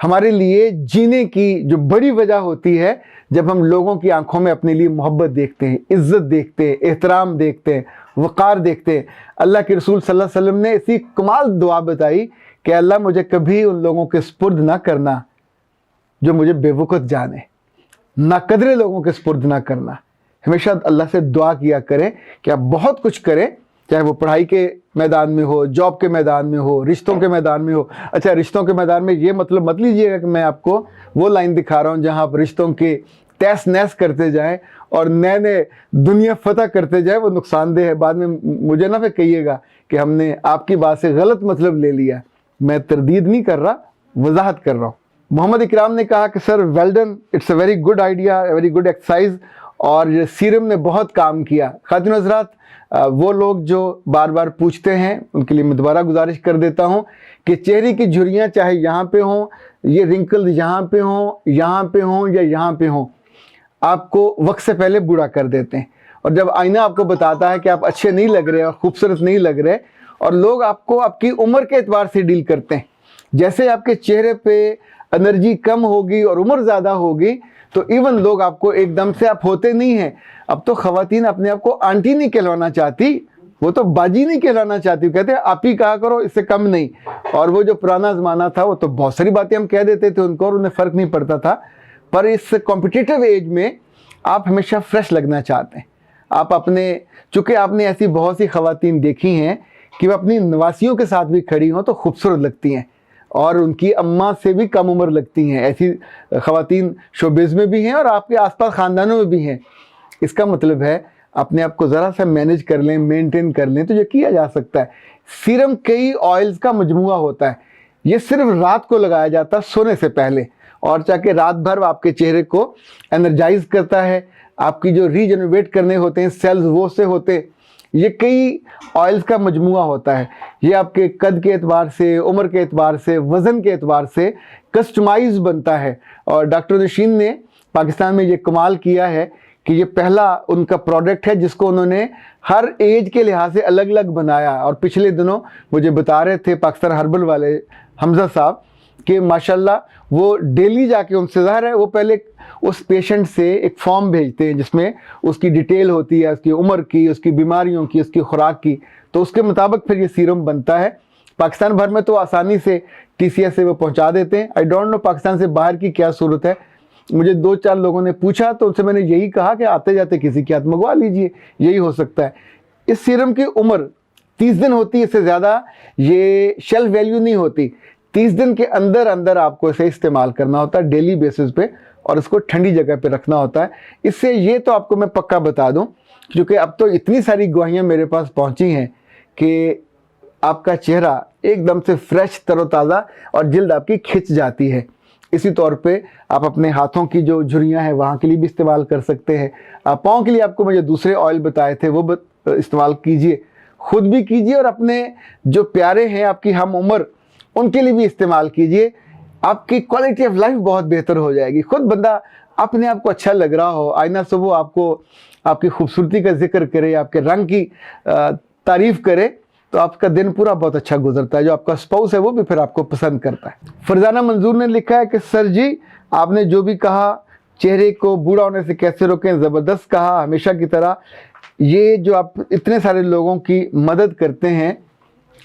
ہمارے لیے جینے کی جو بڑی وجہ ہوتی ہے جب ہم لوگوں کی آنکھوں میں اپنے لیے محبت دیکھتے ہیں، عزت دیکھتے ہیں، احترام دیکھتے ہیں، وقار دیکھتے ہیں۔ اللہ کے رسول صلی اللہ علیہ وسلم نے اسی کمال دعا بتائی کہ اللہ مجھے کبھی ان لوگوں کے سپرد نہ کرنا جو مجھے بے وقت جانے، ناقدر لوگوں کے سپرد نہ کرنا۔ ہمیشہ اللہ سے دعا کیا کریں کہ آپ بہت کچھ کریں، چاہے وہ پڑھائی کے میدان میں ہو، جاب کے میدان میں ہو، رشتوں کے میدان میں ہو۔ اچھا، رشتوں کے میدان میں یہ مطلب مت لیجئے گا کہ میں آپ کو وہ لائن دکھا رہا ہوں جہاں آپ رشتوں کے تیس نیس کرتے جائیں اور نئے نئے دنیا فتح کرتے جائیں، وہ نقصان دہ ہے۔ بعد میں مجھے نہ کہیے گا کہ ہم نے آپ کی بات سے غلط مطلب لے لیا۔ میں تردید نہیں کر رہا، وضاحت کر رہا ہوں۔ محمد اکرام نے کہا کہ sir well done, it's a very good idea, very good exercise, اور سیرم نے بہت کام کیا۔ خواتین حضرات، وہ لوگ جو بار بار پوچھتے ہیں ان کے لیے میں دوبارہ گزارش کر دیتا ہوں کہ چہرے کی جھریاں چاہے یہاں پہ ہوں، یہ رنکل یہاں پہ ہوں، یہاں پہ ہوں یا یہاں پہ ہوں، آپ کو وقت سے پہلے بوڑھا کر دیتے ہیں۔ اور جب آئینہ آپ کو بتاتا ہے کہ آپ اچھے نہیں لگ رہے اور خوبصورت نہیں لگ رہے، اور لوگ آپ کو آپ کی عمر کے اعتبار سے ڈیل کرتے ہیں، جیسے آپ کے چہرے پہ انرجی کم ہوگی اور عمر زیادہ ہوگی تو ایون لوگ آپ کو ایک دم سے آپ ہوتے نہیں ہیں۔ اب تو خواتین اپنے آپ کو آنٹی نہیں کہلوانا چاہتی، وہ تو باجی نہیں کہلانا چاہتی، وہ کہتے ہیں آپ ہی کہا کرو، اس سے کم نہیں۔ اور وہ جو پرانا زمانہ تھا وہ تو بہت ساری باتیں ہم کہہ دیتے تھے ان کو اور انہیں فرق نہیں پڑتا تھا، پر اس کمپٹیٹیو ایج میں آپ ہمیشہ فریش لگنا چاہتے ہیں۔ آپ اپنے، چونکہ آپ نے ایسی بہت سی خواتین دیکھی ہیں کہ وہ اپنی نواسیوں کے ساتھ بھی کھڑی ہوں تو خوبصورت لگتی ہیں اور ان کی اماں سے بھی کم عمر لگتی ہیں۔ ایسی خواتین شوبز میں بھی ہیں اور آپ کے آس پاس خاندانوں میں بھی ہیں۔ اس کا مطلب ہے اپنے آپ کو ذرا سا مینیج کر لیں، مینٹین کر لیں تو یہ کیا جا سکتا ہے۔ سیرم کئی آئلز کا مجموعہ ہوتا ہے، یہ صرف رات کو لگایا جاتا ہے سونے سے پہلے، اور چاہے رات بھر آپ کے چہرے کو انرجائز کرتا ہے، آپ کی جو ریجنریٹ کرنے ہوتے ہیں سیلز وہ سے ہوتے، یہ کئی آئلز کا مجموعہ ہوتا ہے۔ یہ آپ کے قد کے اعتبار سے، عمر کے اعتبار سے، وزن کے اعتبار سے کسٹمائز بنتا ہے۔ اور ڈاکٹر نشین نے پاکستان میں یہ کمال کیا ہے کہ یہ پہلا ان کا پروڈکٹ ہے جس کو انہوں نے ہر ایج کے لحاظ سے الگ الگ بنایا۔ اور پچھلے دنوں مجھے بتا رہے تھے پاکستان ہربل والے حمزہ صاحب کہ ماشاءاللہ وہ ڈیلی جا کے ان سے، ظاہر ہے وہ پہلے اس پیشنٹ سے ایک فارم بھیجتے ہیں جس میں اس کی ڈیٹیل ہوتی ہے، اس کی عمر کی، اس کی بیماریوں کی، اس کی خوراک کی، تو اس کے مطابق پھر یہ سیرم بنتا ہے۔ پاکستان بھر میں تو آسانی سے ٹی سی ایس سے وہ پہنچا دیتے ہیں۔ آئی ڈونٹ نو پاکستان سے باہر کی کیا صورت ہے، مجھے 2-4 لوگوں نے پوچھا تو ان سے میں نے یہی کہا کہ آتے جاتے کسی کی ہاتھ منگوا لیجئے، یہی ہو سکتا ہے۔ اس سیرم کی عمر 30 دن ہوتی ہے، اس سے زیادہ یہ شیلف ویلیو نہیں ہوتی۔ 30 دن کے اندر اندر آپ کو اسے استعمال کرنا ہوتا ہے ڈیلی بیسس پہ، اور اس کو ٹھنڈی جگہ پہ رکھنا ہوتا ہے۔ اس سے یہ تو آپ کو میں پکا بتا دوں، کیونکہ اب تو اتنی ساری گواہیاں میرے پاس پہنچی ہیں کہ آپ کا چہرہ ایک دم سے فریش، تر و تازہ، اور جلد آپ کی کھچ جاتی ہے۔ اسی طور پہ آپ اپنے ہاتھوں کی جو جھریاں ہیں وہاں کے لیے بھی استعمال کر سکتے ہیں۔ پاؤں کے لیے آپ کو مجھے دوسرے آئل بتائے تھے، وہ استعمال کیجئے، خود بھی کیجئے اور اپنے جو پیارے ہیں آپ کی ہم عمر ان کے لیے بھی استعمال کیجئے۔ آپ کی کوالٹی آف لائف بہت بہتر ہو جائے گی۔ خود بندہ اپنے آپ کو اچھا لگ رہا ہو، آئینہ سے وہ آپ کو آپ کی خوبصورتی کا ذکر کرے، آپ کے رنگ کی تعریف کرے، تو آپ کا دن پورا بہت اچھا گزرتا ہے۔ جو آپ کا اسپاؤس ہے وہ بھی پھر آپ کو پسند کرتا ہے۔ فرزانہ منظور نے لکھا ہے کہ سر جی آپ نے جو بھی کہا چہرے کو بوڑھا ہونے سے کیسے روکیں، زبردست کہا، ہمیشہ کی طرح۔ یہ جو آپ اتنے سارے لوگوں کی مدد کرتے ہیں،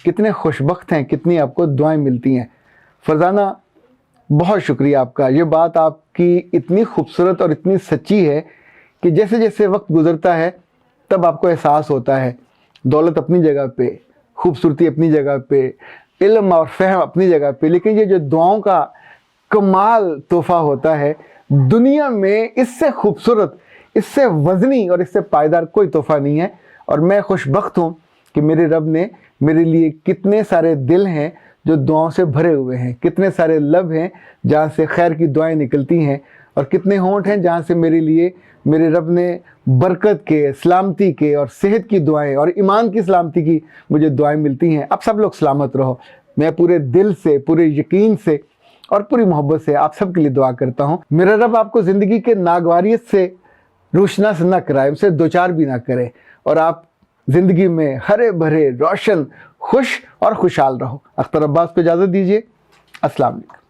کتنے خوشبخت ہیں، کتنی آپ کو دعائیں ملتی ہیں۔ فرزانہ بہت شکریہ آپ کا، یہ بات آپ کی اتنی خوبصورت اور اتنی سچی ہے کہ جیسے جیسے وقت گزرتا ہے تب آپ کو احساس ہوتا ہے دولت اپنی جگہ پہ، خوبصورتی اپنی جگہ پہ، علم اور فہم اپنی جگہ پہ، لیکن یہ جو دعاؤں کا کمال تحفہ ہوتا ہے، دنیا میں اس سے خوبصورت، اس سے وزنی اور اس سے پائیدار کوئی تحفہ نہیں ہے۔ اور میں خوش بخت ہوں کہ میرے رب نے میرے لیے کتنے سارے دل ہیں جو دعاؤں سے بھرے ہوئے ہیں، کتنے سارے لب ہیں جہاں سے خیر کی دعائیں نکلتی ہیں، اور کتنے ہونٹ ہیں جہاں سے میرے لیے میرے رب نے برکت کے، سلامتی کے اور صحت کی دعائیں اور ایمان کی سلامتی کی مجھے دعائیں ملتی ہیں۔ آپ سب لوگ سلامت رہو۔ میں پورے دل سے، پورے یقین سے اور پوری محبت سے آپ سب کے لیے دعا کرتا ہوں۔ میرا رب آپ کو زندگی کے ناگواریت سے روشناس نہ کرائے، ان سے دوچار بھی نہ کرے، اور آپ زندگی میں ہرے بھرے، روشن، خوش اور خوشحال رہو۔ اختر عباس کو اجازت دیجیے۔ السلام علیکم۔